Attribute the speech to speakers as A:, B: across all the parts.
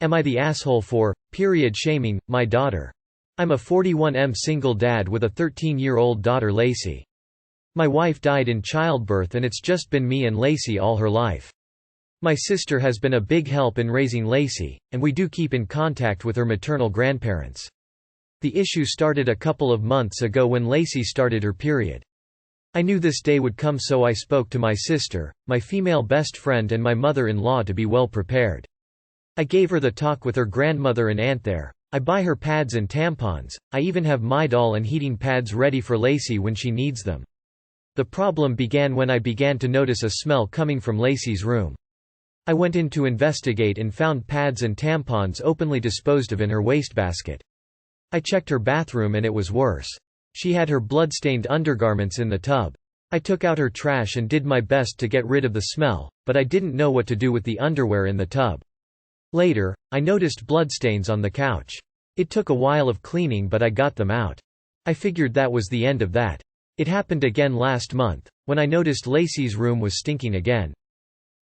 A: Am I the asshole for period shaming my daughter? I'm a 41M single dad with a 13-year-old daughter Lacey. My wife died in childbirth and it's just been me and Lacey all her life. My sister has been a big help in raising Lacey, and we do keep in contact with her maternal grandparents. The issue started a couple of months ago when Lacey started her period. I knew this day would come, so I spoke to my sister, my female best friend and my mother-in-law to be well prepared. I gave her the talk with her grandmother and aunt there. I buy her pads and tampons, I even have Midol and heating pads ready for Lacey when she needs them. The problem began when I began to notice a smell coming from Lacey's room. I went in to investigate and found pads and tampons openly disposed of in her wastebasket. I checked her bathroom and it was worse. She had her blood-stained undergarments in the tub. I took out her trash and did my best to get rid of the smell, but I didn't know what to do with the underwear in the tub. Later, I noticed bloodstains on the couch. It took a while of cleaning, but I got them out. I figured that was the end of that. It happened again last month, when I noticed Lacey's room was stinking again.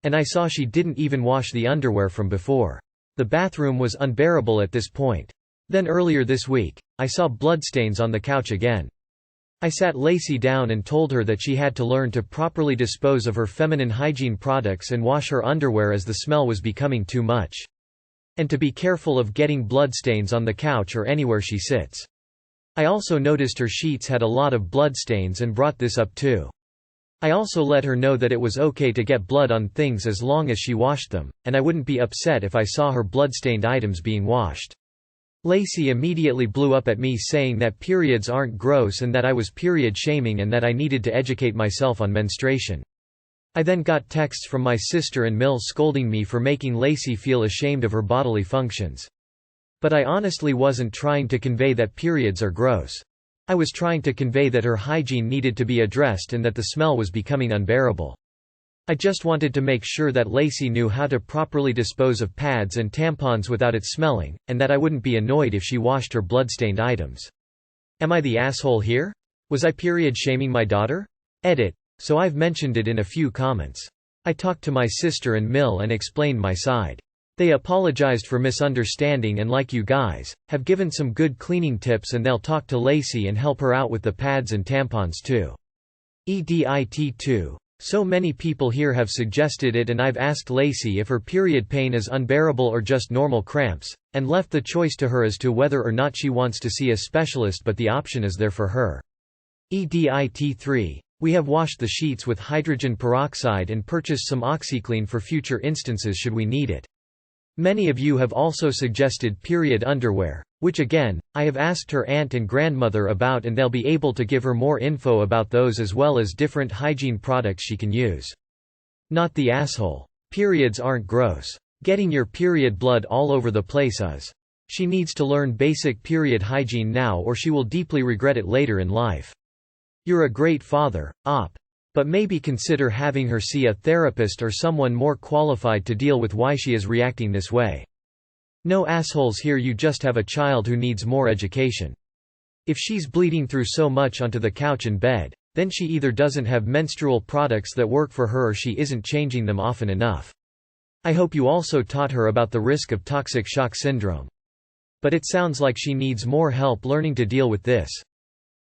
A: And I saw she didn't even wash the underwear from before. The bathroom was unbearable at this point. Then earlier this week, I saw bloodstains on the couch again. I sat Lacey down and told her that she had to learn to properly dispose of her feminine hygiene products and wash her underwear as the smell was becoming too much. And to be careful of getting bloodstains on the couch or anywhere she sits. I also noticed her sheets had a lot of bloodstains and brought this up too. I also let her know that it was okay to get blood on things as long as she washed them, and I wouldn't be upset if I saw her bloodstained items being washed. Lacey immediately blew up at me saying that periods aren't gross and that I was period shaming and that I needed to educate myself on menstruation. I then got texts from my sister and Mill scolding me for making Lacey feel ashamed of her bodily functions. But I honestly wasn't trying to convey that periods are gross. I was trying to convey that her hygiene needed to be addressed and that the smell was becoming unbearable. I just wanted to make sure that Lacey knew how to properly dispose of pads and tampons without it smelling, and that I wouldn't be annoyed if she washed her bloodstained items. Am I the asshole here? Was I period shaming my daughter? Edit. So I've mentioned it in a few comments. I talked to my sister and Mill and explained my side. They apologized for misunderstanding and, like you guys, have given some good cleaning tips, and they'll talk to Lacey and help her out with the pads and tampons too. EDIT 2. So many people here have suggested it, and I've asked Lacey if her period pain is unbearable or just normal cramps, and left the choice to her as to whether or not she wants to see a specialist, but the option is there for her. EDIT 3. We have washed the sheets with hydrogen peroxide and purchased some OxyClean for future instances should we need it. Many of you have also suggested period underwear, which again, I have asked her aunt and grandmother about, and they'll be able to give her more info about those as well as different hygiene products she can use. Not the asshole. Periods aren't gross. Getting your period blood all over the place is. She needs to learn basic period hygiene now, or she will deeply regret it later in life. You're a great father, Op. But maybe consider having her see a therapist or someone more qualified to deal with why she is reacting this way. No assholes here, you just have a child who needs more education. If she's bleeding through so much onto the couch and bed, then she either doesn't have menstrual products that work for her or she isn't changing them often enough. I hope you also taught her about the risk of toxic shock syndrome. But it sounds like she needs more help learning to deal with this.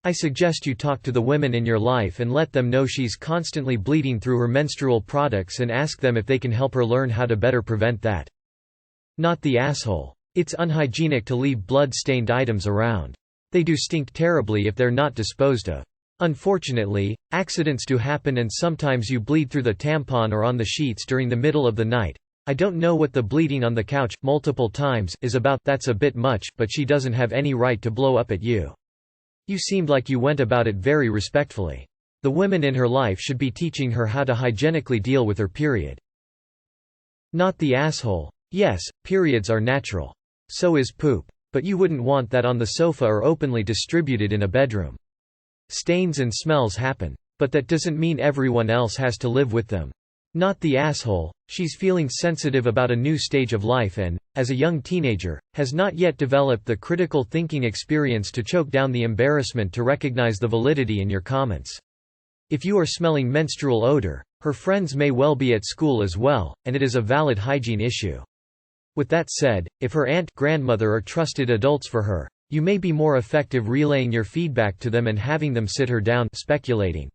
A: I suggest you talk to the women in your life and let them know she's constantly bleeding through her menstrual products and ask them if they can help her learn how to better prevent that. Not the asshole. It's unhygienic to leave blood-stained items around. They do stink terribly if they're not disposed of. Unfortunately, accidents do happen, and sometimes you bleed through the tampon or on the sheets during the middle of the night. I don't know what the bleeding on the couch, multiple times, is about. That's a bit much, but she doesn't have any right to blow up at you. You seemed like you went about it very respectfully. The women in her life should be teaching her how to hygienically deal with her period. Not the asshole. Yes, periods are natural. So is poop. But you wouldn't want that on the sofa or openly distributed in a bedroom. Stains and smells happen. But that doesn't mean everyone else has to live with them. Not the asshole. She's feeling sensitive about a new stage of life and, as a young teenager, has not yet developed the critical thinking experience to choke down the embarrassment to recognize the validity in your comments. If you are smelling menstrual odor, her friends may well be at school as well, and it is a valid hygiene issue. With that said, if her aunt, grandmother or trusted adults for her, you may be more effective relaying your feedback to them and having them sit her down, speculating.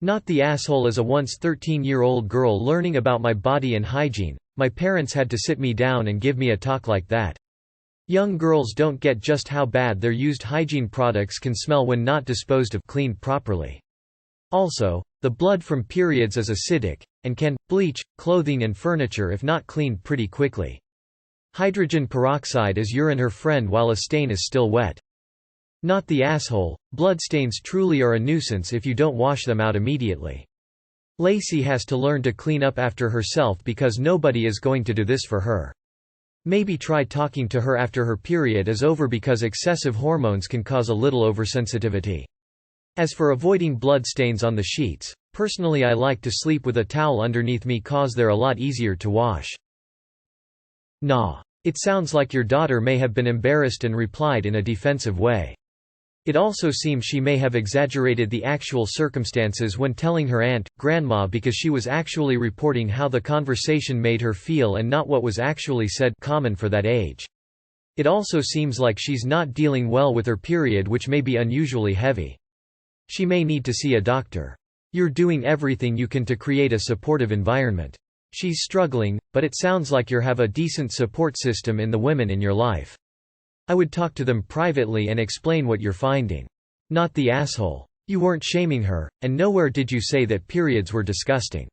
A: Not the asshole. As a once 13-year-old girl learning about my body and hygiene, my parents had to sit me down and give me a talk like that. Young girls don't get just how bad their used hygiene products can smell when not disposed of, cleaned properly. Also, the blood from periods is acidic, and can bleach clothing and furniture if not cleaned pretty quickly. Hydrogen peroxide is urine her friend while a stain is still wet. Not the asshole. Bloodstains truly are a nuisance if you don't wash them out immediately. Lacey has to learn to clean up after herself because nobody is going to do this for her. Maybe try talking to her after her period is over because excessive hormones can cause a little oversensitivity. As for avoiding bloodstains on the sheets, personally I like to sleep with a towel underneath me cause they're a lot easier to wash. Nah. It sounds like your daughter may have been embarrassed and replied in a defensive way. It also seems she may have exaggerated the actual circumstances when telling her aunt, grandma because she was actually reporting how the conversation made her feel and not what was actually said, common for that age. It also seems like she's not dealing well with her period, which may be unusually heavy. She may need to see a doctor. You're doing everything you can to create a supportive environment. She's struggling, but it sounds like you have a decent support system in the women in your life. I would talk to them privately and explain what you're finding. Not the asshole. You weren't shaming her, and nowhere did you say that periods were disgusting.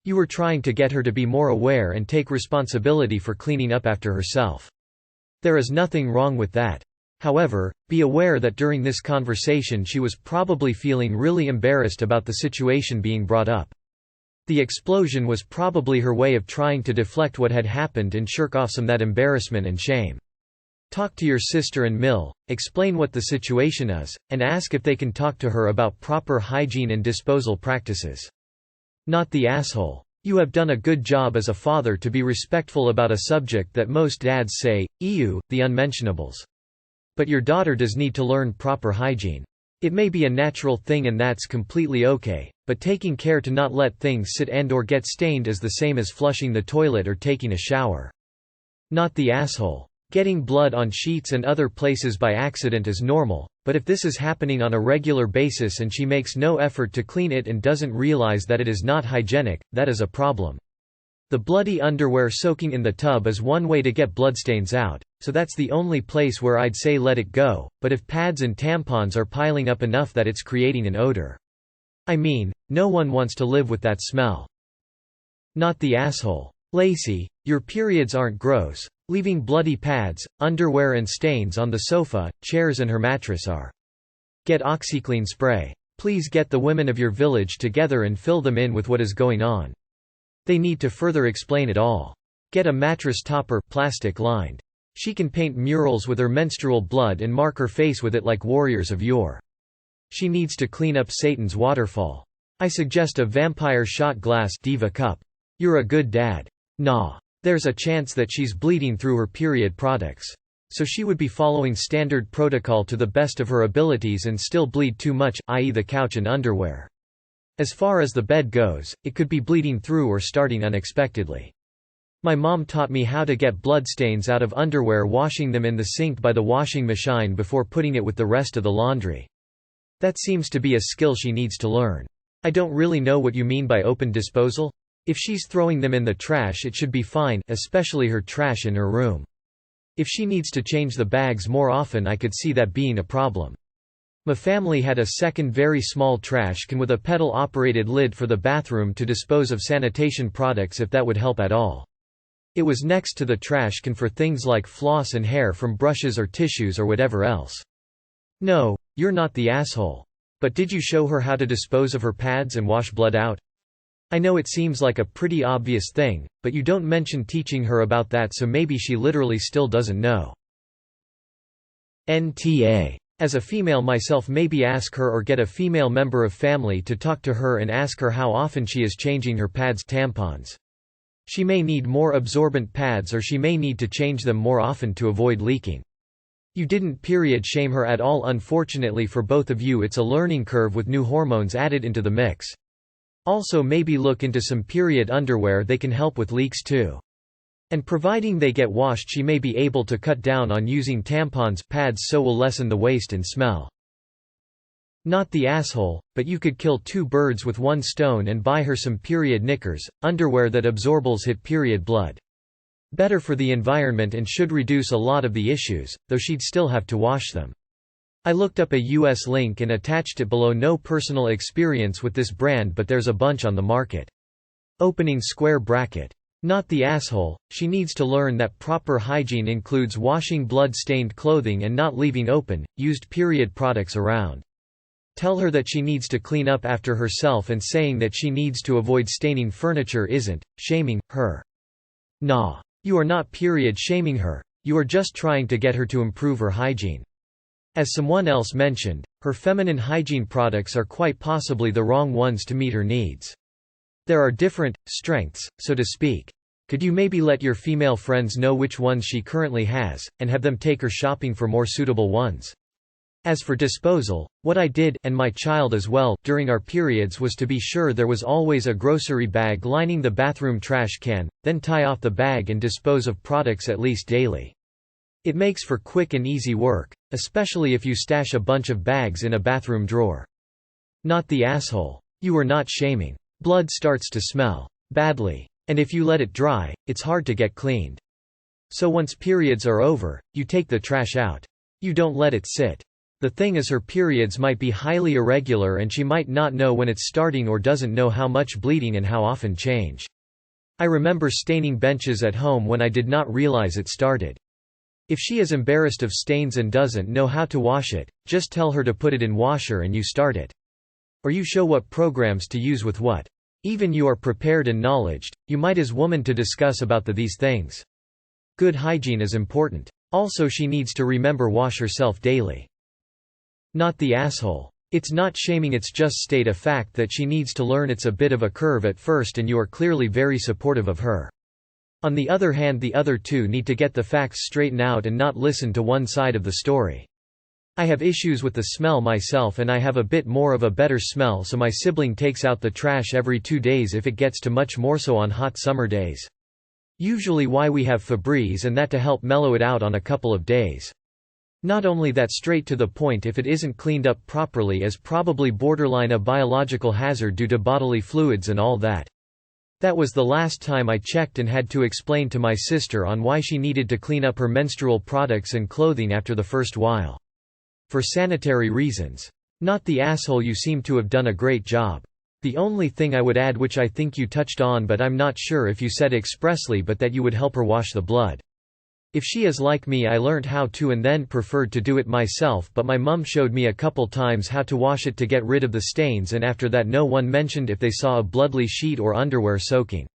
A: You were trying to get her to be more aware and take responsibility for cleaning up after herself. There is nothing wrong with that. However, be aware that during this conversation she was probably feeling really embarrassed about the situation being brought up. The explosion was probably her way of trying to deflect what had happened and shirk off some that embarrassment and shame. Talk to your sister and Mill, explain what the situation is, and ask if they can talk to her about proper hygiene and disposal practices. Not the asshole. You have done a good job as a father to be respectful about a subject that most dads say, ew, the unmentionables. But your daughter does need to learn proper hygiene. It may be a natural thing and that's completely okay, but taking care to not let things sit and/or get stained is the same as flushing the toilet or taking a shower. Not the asshole. Getting blood on sheets and other places by accident is normal, but if this is happening on a regular basis and she makes no effort to clean it and doesn't realize that it is not hygienic, that is a problem. The bloody underwear soaking in the tub is one way to get bloodstains out, so that's the only place where I'd say let it go, but if pads and tampons are piling up enough that it's creating an odor. I mean, no one wants to live with that smell. Not the asshole. Lacey, your periods aren't gross. Leaving bloody pads, underwear and stains on the sofa, chairs and her mattress are. Get OxyClean spray. Please get the women of your village together and fill them in with what is going on. They need to further explain it all. Get a mattress topper, plastic lined. She can paint murals with her menstrual blood and mark her face with it like warriors of yore. She needs to clean up Satan's waterfall. I suggest a vampire shot glass diva cup. You're a good dad. Nah. There's a chance that she's bleeding through her period products. So she would be following standard protocol to the best of her abilities and still bleed too much, i.e. the couch and underwear. As far as the bed goes, it could be bleeding through or starting unexpectedly. My mom taught me how to get bloodstains out of underwear washing them in the sink by the washing machine before putting it with the rest of the laundry. That seems to be a skill she needs to learn. I don't really know what you mean by open disposal. If she's throwing them in the trash it should be fine, especially her trash in her room. If she needs to change the bags more often I could see that being a problem. My family had a second very small trash can with a pedal-operated lid for the bathroom to dispose of sanitation products if that would help at all. It was next to the trash can for things like floss and hair from brushes or tissues or whatever else. No, you're not the asshole. But did you show her how to dispose of her pads and wash blood out? I know it seems like a pretty obvious thing, but you don't mention teaching her about that, so maybe she literally still doesn't know. NTA. As a female myself, maybe ask her or get a female member of family to talk to her and ask her how often she is changing her pads, tampons. She may need more absorbent pads or she may need to change them more often to avoid leaking. You didn't period shame her at all. Unfortunately for both of you it's a learning curve with new hormones added into the mix. Also maybe look into some period underwear, they can help with leaks too. And providing they get washed, she may be able to cut down on using tampons pads, so will lessen the waste and smell. Not the asshole, but you could kill two birds with one stone and buy her some period knickers, underwear that absorbs hit period blood. Better for the environment and should reduce a lot of the issues, though she'd still have to wash them. I looked up a US link and attached it below. No personal experience with this brand, but there's a bunch on the market. Opening square bracket. Not the asshole, she needs to learn that proper hygiene includes washing blood-stained clothing and not leaving open, used period products around. Tell her that she needs to clean up after herself, and saying that she needs to avoid staining furniture isn't shaming her. Nah. You are not period shaming her. You are just trying to get her to improve her hygiene. As someone else mentioned, her feminine hygiene products are quite possibly the wrong ones to meet her needs. There are different strengths, so to speak. Could you maybe let your female friends know which ones she currently has, and have them take her shopping for more suitable ones? As for disposal, what I did, and my child as well, during our periods was to be sure there was always a grocery bag lining the bathroom trash can, then tie off the bag and dispose of products at least daily. It makes for quick and easy work, especially if you stash a bunch of bags in a bathroom drawer. Not the asshole. You are not shaming. Blood starts to smell badly. And if you let it dry, it's hard to get cleaned. So once periods are over, you take the trash out. You don't let it sit. The thing is, her periods might be highly irregular and she might not know when it's starting or doesn't know how much bleeding and how often change. I remember staining benches at home when I did not realize it started. If she is embarrassed of stains and doesn't know how to wash it, just tell her to put it in washer and you start it. Or you show what programs to use with what. Even you are prepared and knowledged, you might as woman to discuss about these things. Good hygiene is important. Also, she needs to remember wash herself daily. Not the asshole. It's not shaming, it's just state a fact that she needs to learn. It's a bit of a curve at first and you are clearly very supportive of her. On the other hand, the other two need to get the facts straightened out and not listen to one side of the story. I have issues with the smell myself and I have a bit more of a better smell, so my sibling takes out the trash every 2 days if it gets to much more so on hot summer days. Usually why we have Febreze and that to help mellow it out on a couple of days. Not only that, straight to the point, if it isn't cleaned up properly is probably borderline a biological hazard due to bodily fluids and all that. That was the last time I checked and had to explain to my sister on why she needed to clean up her menstrual products and clothing after the first while. For sanitary reasons. Not the asshole, you seem to have done a great job. The only thing I would add, which I think you touched on but I'm not sure if you said expressly, but that you would help her wash the blood. If she is like me, I learnt how to and then preferred to do it myself, but my mum showed me a couple times how to wash it to get rid of the stains, and after that no one mentioned if they saw a bloodly sheet or underwear soaking.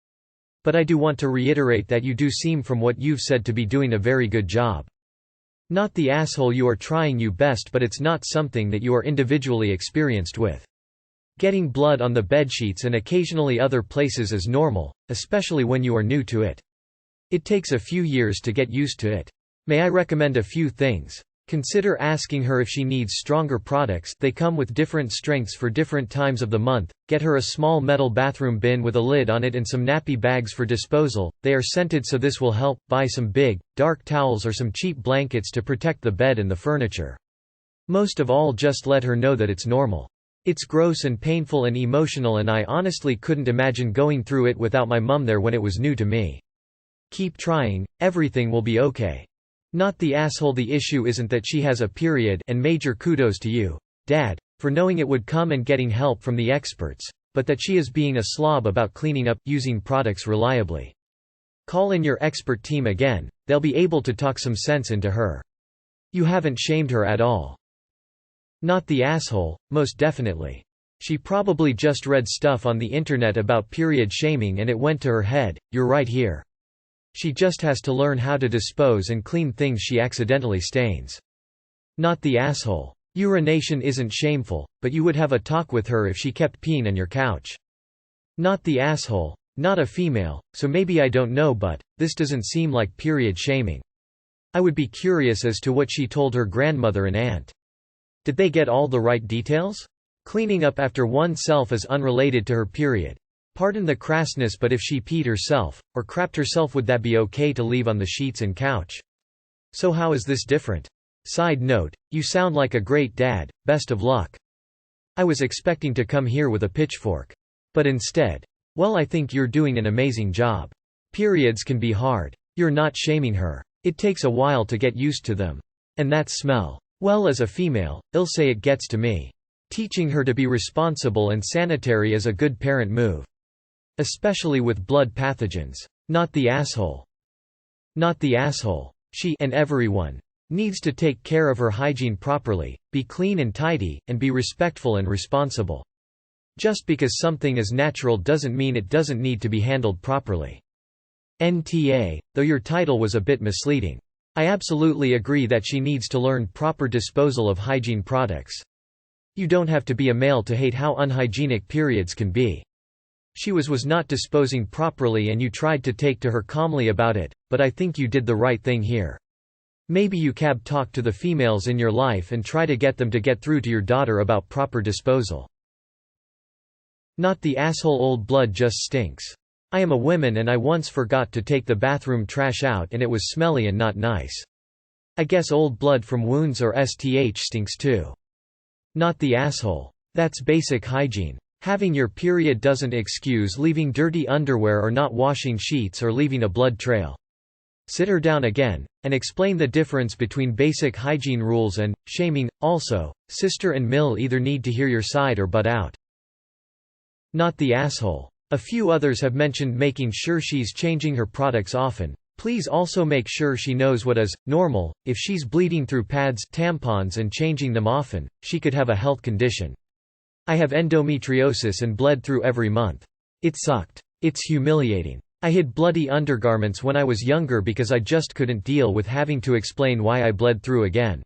A: But I do want to reiterate that you do seem from what you've said to be doing a very good job. Not the asshole, you are trying your best, but it's not something that you are individually experienced with. Getting blood on the bedsheets and occasionally other places is normal, especially when you are new to it. It takes a few years to get used to it. May I recommend a few things? Consider asking her if she needs stronger products. They come with different strengths for different times of the month. Get her a small metal bathroom bin with a lid on it and some nappy bags for disposal. They are scented, so this will help. Buy some big, dark towels or some cheap blankets to protect the bed and the furniture. Most of all, just let her know that it's normal. It's gross and painful and emotional, and I honestly couldn't imagine going through it without my mum there when it was new to me. Keep trying, everything will be okay. Not the asshole, the issue isn't that she has a period, and major kudos to you, Dad, for knowing it would come and getting help from the experts, but that she is being a slob about cleaning up, using products reliably. Call in your expert team again, they'll be able to talk some sense into her. You haven't shamed her at all. Not the asshole, most definitely. She probably just read stuff on the internet about period shaming and it went to her head. You're right here. She just has to learn how to dispose and clean things she accidentally stains. Not the asshole. Urination isn't shameful, but you would have a talk with her if she kept peeing on your couch. Not the asshole. Not a female, so maybe I don't know, but this doesn't seem like period shaming. I would be curious as to what she told her grandmother and aunt. Did they get all the right details? Cleaning up after oneself is unrelated to her period. Pardon the crassness, but if she peed herself, or crapped herself, would that be okay to leave on the sheets and couch? So how is this different? Side note, you sound like a great dad, best of luck. I was expecting to come here with a pitchfork. But instead, well, I think you're doing an amazing job. Periods can be hard. You're not shaming her. It takes a while to get used to them. And that smell. Well, as a female, I'll say it gets to me. Teaching her to be responsible and sanitary is a good parent move. Especially with blood pathogens. Not the asshole. Not the asshole. She and everyone needs to take care of her hygiene properly, be clean and tidy, and be respectful and responsible. Just because something is natural doesn't mean it doesn't need to be handled properly. NTA, though your title was a bit misleading. I absolutely agree that she needs to learn proper disposal of hygiene products. You don't have to be a male to hate how unhygienic periods can be. She was not disposing properly and you tried to take to her calmly about it, but I think you did the right thing here. Maybe you talk to the females in your life and try to get them to get through to your daughter about proper disposal. Not the asshole, old blood just stinks. I am a woman and I once forgot to take the bathroom trash out and it was smelly and not nice. I guess old blood from wounds or STH stinks too. Not the asshole. That's basic hygiene. Having your period doesn't excuse leaving dirty underwear or not washing sheets or leaving a blood trail. Sit her down again, and explain the difference between basic hygiene rules and shaming. Also, sister and Mill either need to hear your side or butt out. Not the asshole. A few others have mentioned making sure she's changing her products often. Please also make sure she knows what is normal. If she's bleeding through pads, tampons and changing them often, she could have a health condition. I have endometriosis and bled through every month. It sucked. It's humiliating. I hid bloody undergarments when I was younger because I just couldn't deal with having to explain why I bled through again.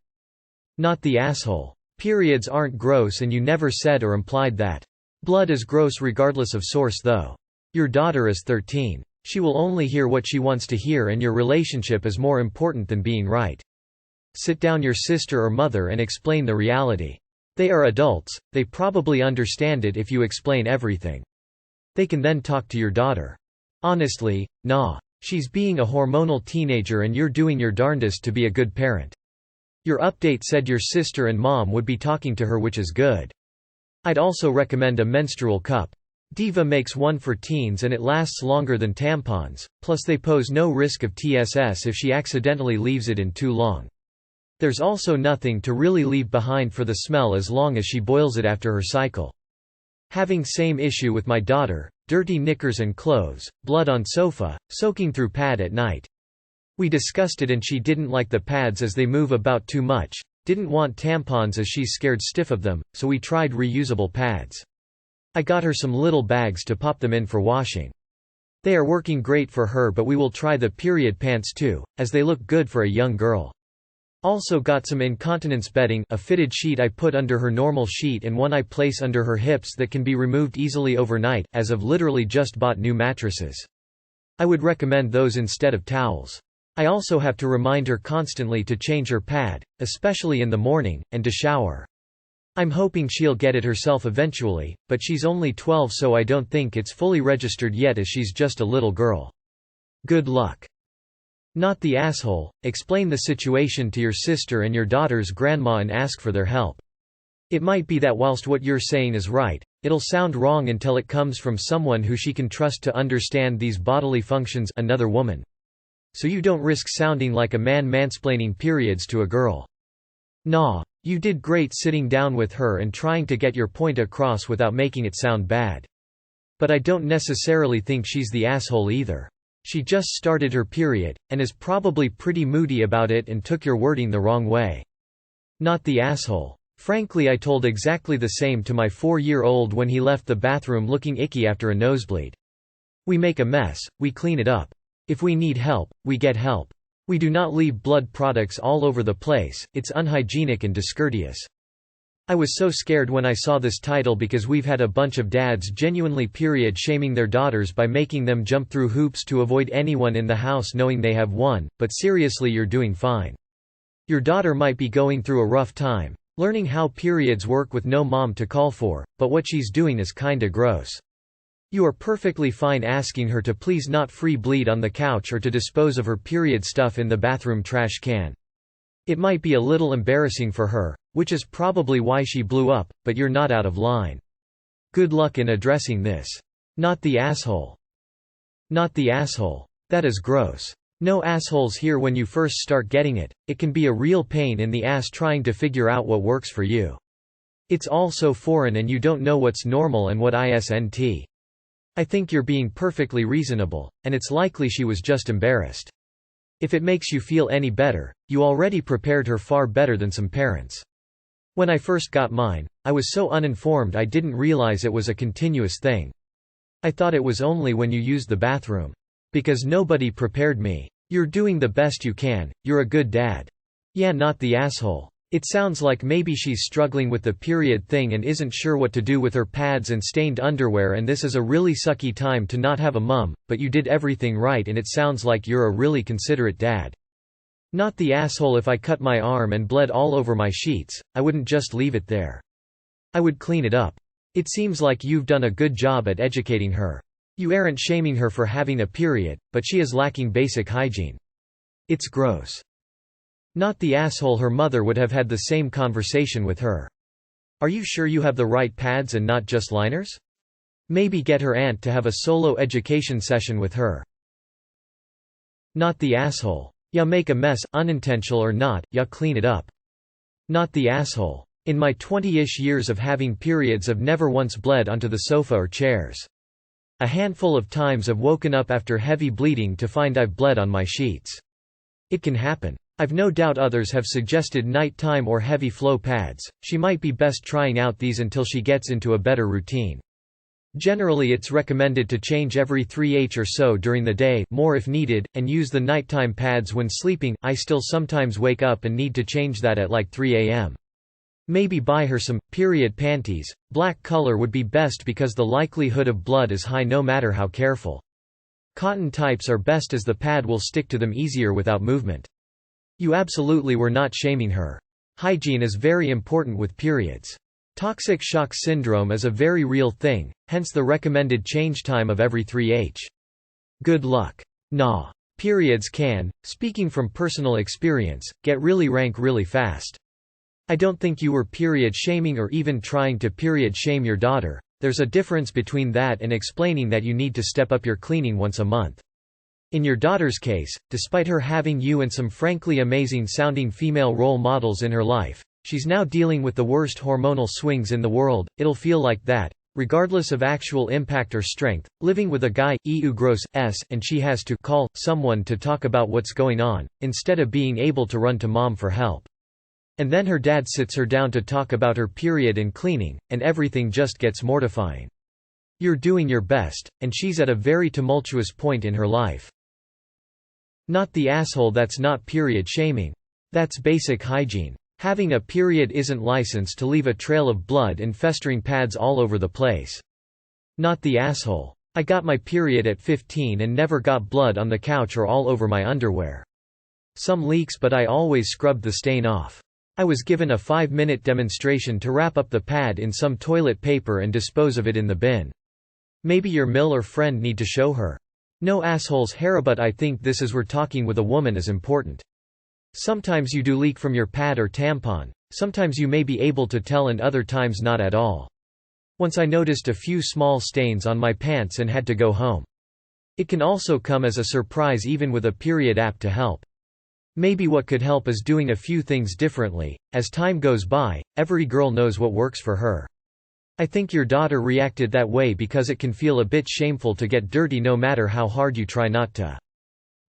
A: Not the asshole. Periods aren't gross and you never said or implied that. Blood is gross regardless of source though. Your daughter is 13. She will only hear what she wants to hear and your relationship is more important than being right. Sit down your sister or mother and explain the reality. They are adults, they probably understand it if you explain everything. They can then talk to your daughter. Honestly, nah. She's being a hormonal teenager and you're doing your darndest to be a good parent. Your update said your sister and mom would be talking to her, which is good. I'd also recommend a menstrual cup. Diva makes one for teens and it lasts longer than tampons, plus they pose no risk of TSS if she accidentally leaves it in too long. There's also nothing to really leave behind for the smell as long as she boils it after her cycle. Having same issue with my daughter, dirty knickers and clothes, blood on sofa, soaking through pad at night. We discussed it and she didn't like the pads as they move about too much, didn't want tampons as she's scared stiff of them, so we tried reusable pads. I got her some little bags to pop them in for washing. They are working great for her, but we will try the period pants too, as they look good for a young girl. Also got some incontinence bedding, a fitted sheet I put under her normal sheet and one I place under her hips that can be removed easily overnight, as of literally just bought new mattresses. I would recommend those instead of towels. I also have to remind her constantly to change her pad, especially in the morning, and to shower. I'm hoping she'll get it herself eventually, but she's only 12 so I don't think it's fully registered yet as she's just a little girl. Good luck. Not the asshole. Explain the situation to your sister and your daughter's grandma and ask for their help. It might be that whilst what you're saying is right, it'll sound wrong until it comes from someone who she can trust to understand these bodily functions, another woman. So you don't risk sounding like a man mansplaining periods to a girl. Nah, you did great sitting down with her and trying to get your point across without making it sound bad. But I don't necessarily think she's the asshole either. She just started her period, and is probably pretty moody about it and took your wording the wrong way. Not the asshole. Frankly, I told exactly the same to my 4-year-old when he left the bathroom looking icky after a nosebleed. We make a mess, we clean it up. If we need help, we get help. We do not leave blood products all over the place, it's unhygienic and discourteous. I was so scared when I saw this title because we've had a bunch of dads genuinely period shaming their daughters by making them jump through hoops to avoid anyone in the house knowing they have one, but seriously, you're doing fine. Your daughter might be going through a rough time, learning how periods work with no mom to call for, but what she's doing is kinda gross. You are perfectly fine asking her to please not free bleed on the couch or to dispose of her period stuff in the bathroom trash can. It might be a little embarrassing for her, which is probably why she blew up, but you're not out of line. Good luck in addressing this. Not the asshole. Not the asshole. That is gross. No assholes here when you first start getting it. It can be a real pain in the ass trying to figure out what works for you. It's all so foreign and you don't know what's normal and what isn't. I think you're being perfectly reasonable, and it's likely she was just embarrassed. If it makes you feel any better, you already prepared her far better than some parents. When I first got mine, I was so uninformed I didn't realize it was a continuous thing. I thought it was only when you used the bathroom. Because nobody prepared me. You're doing the best you can, you're a good dad. Yeah, not the asshole. It sounds like maybe she's struggling with the period thing and isn't sure what to do with her pads and stained underwear, and this is a really sucky time to not have a mum, but you did everything right and it sounds like you're a really considerate dad. Not the asshole. If I cut my arm and bled all over my sheets, I wouldn't just leave it there. I would clean it up. It seems like you've done a good job at educating her. You aren't shaming her for having a period, but she is lacking basic hygiene. It's gross. Not the asshole. Her mother would have had the same conversation with her. Are you sure you have the right pads and not just liners? Maybe get her aunt to have a solo education session with her. Not the asshole. Ya make a mess, unintentional or not, ya clean it up. Not the asshole. In my 20-ish years of having periods I've never once bled onto the sofa or chairs. A handful of times I've woken up after heavy bleeding to find I've bled on my sheets. It can happen. I've no doubt others have suggested nighttime or heavy flow pads. She might be best trying out these until she gets into a better routine. Generally it's recommended to change every 3h or so during the day, more if needed, and use the nighttime pads when sleeping. I still sometimes wake up and need to change that at like 3 a.m. Maybe buy her some period panties. Black color would be best because the likelihood of blood is high no matter how careful. Cotton types are best as the pad will stick to them easier without movement. You absolutely were not shaming her. Hygiene is very important with periods. Toxic shock syndrome is a very real thing, hence the recommended change time of every 3h. Good luck. Nah. Periods can, speaking from personal experience, get really rank really fast. I don't think you were period shaming or even trying to period shame your daughter. There's a difference between that and explaining that you need to step up your cleaning once a month. In your daughter's case, despite her having you and some frankly amazing sounding female role models in her life, she's now dealing with the worst hormonal swings in the world. It'll feel like that, regardless of actual impact or strength, living with a guy, gross, and she has to call someone to talk about what's going on, instead of being able to run to mom for help. And then her dad sits her down to talk about her period and cleaning, and everything just gets mortifying. You're doing your best, and she's at a very tumultuous point in her life. Not the asshole. That's not period shaming. That's basic hygiene. Having a period isn't licensed to leave a trail of blood and festering pads all over the place. Not the asshole. I got my period at 15 and never got blood on the couch or all over my underwear. Some leaks, but I always scrubbed the stain off. I was given a 5-minute demonstration to wrap up the pad in some toilet paper and dispose of it in the bin. Maybe your mill or friend need to show her. No assholes here, but I think this is where talking with a woman is important. Sometimes you do leak from your pad or tampon, sometimes you may be able to tell and other times not at all. Once I noticed a few small stains on my pants and had to go home. It can also come as a surprise even with a period app to help. Maybe what could help is doing a few things differently. As time goes by, every girl knows what works for her. I think your daughter reacted that way because it can feel a bit shameful to get dirty no matter how hard you try not to.